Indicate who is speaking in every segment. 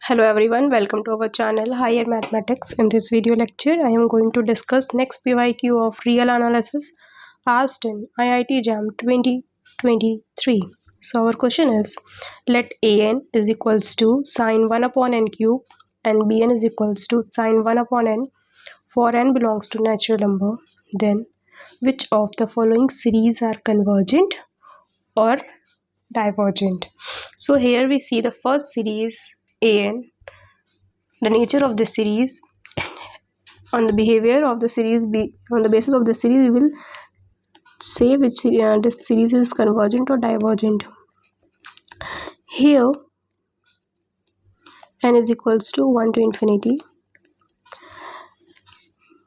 Speaker 1: Hello everyone, welcome to our channel Higher Mathematics. In this video lecture, I am going to discuss next PYQ of real analysis asked in IITJAM 2023. So our question is, let an is equals to sine 1 upon n cube and bn is equals to sine 1 upon n for n belongs to natural number. Then which of the following series are convergent or divergent? So here we see the first series an, the nature of this series, on the behavior of the series, on the basis of the series we will say which this series is convergent or divergent. Here n is equals to 1 to infinity.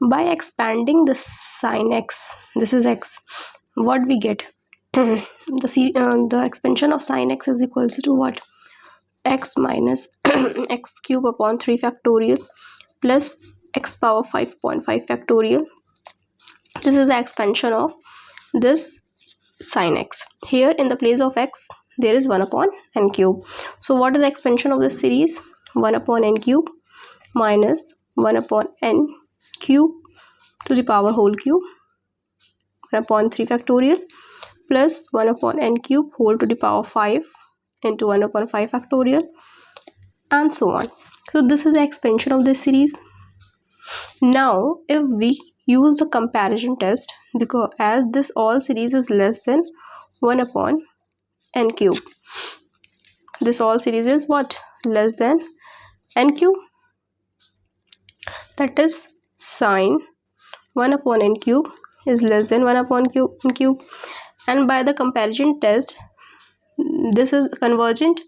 Speaker 1: By expanding the sin x, this is x, what we get? The expansion of sin x is equals to what? X minus x cube upon 3 factorial plus x power 5.5 factorial. This is the expansion of this sin x. Here in the place of x there is 1 upon n cube. So what is the expansion of this series? 1 upon n cube minus 1 upon n cube to the power whole cube, 1 upon 3 factorial plus 1 upon n cube whole to the power 5 into 1 upon 5 factorial, and so on. So this is the expansion of this series. Now if we use the comparison test, because as this all series is less than 1 upon n cube, this all series is what? Less than n cube, that is sine 1 upon n cube is less than 1 upon n cube, and by the comparison test this is convergent.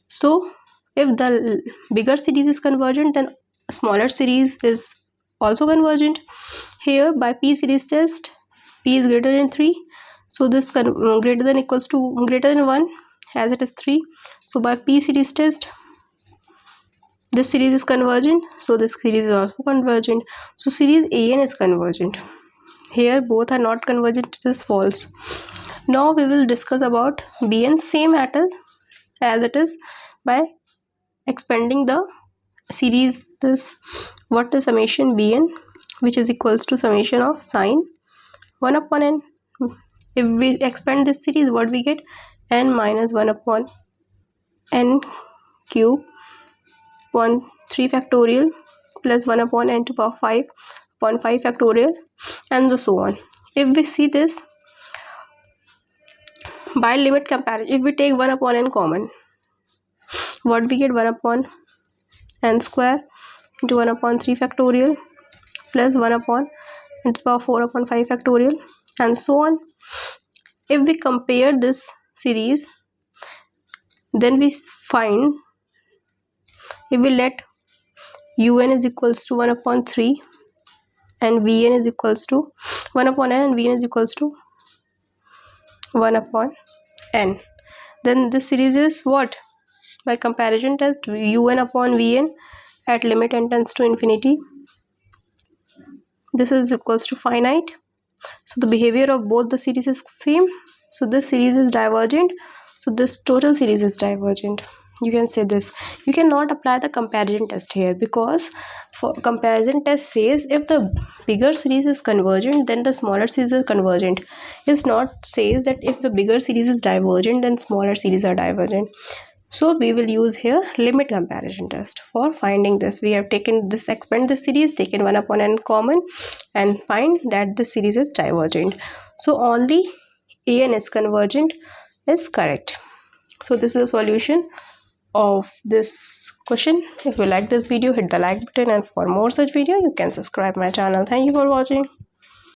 Speaker 1: So if the bigger series is convergent, then smaller series is also convergent. Here by p series test, p is greater than 3, so this greater than equals to greater than 1 as it is 3. So by p series test this series is convergent, so this series is also convergent. So series an is convergent. Here both are not convergent, it is false. Now we will discuss about bn, same matter as it is, by expanding the series. This, what is summation bn, which is equals to summation of sine 1 upon n. If we expand this series, what we get? N minus 1 upon n cube upon 3 factorial plus 1 upon n to power 5 upon 5 factorial, and so on. If we see this by limit comparison, if we take 1 upon n common, what we get? 1 upon n square into 1 upon 3 factorial plus 1 upon n to power 4 upon 5 factorial, and so on. If we compare this series, then we find, if we let un is equals to 1 upon 3 and vn is equals to 1 upon n and vn is equals to 1 upon n, then this series is what? By comparison test, un upon vn at limit n tends to infinity, this is equals to finite. So the behavior of both the series is same, so this series is divergent, so this total series is divergent. You can say this. You cannot apply the comparison test here, because for comparison test says if the bigger series is convergent, then the smaller series is convergent. It's not says that if the bigger series is divergent, then smaller series are divergent. So we will use here limit comparison test for finding this. We have taken this, expand this series, taken 1 upon n common, and find that this series is divergent. So only an is convergent is correct. So this is the solution of this question. If you like this video, hit the like button, and for more such video you can subscribe my channel. Thank you for watching.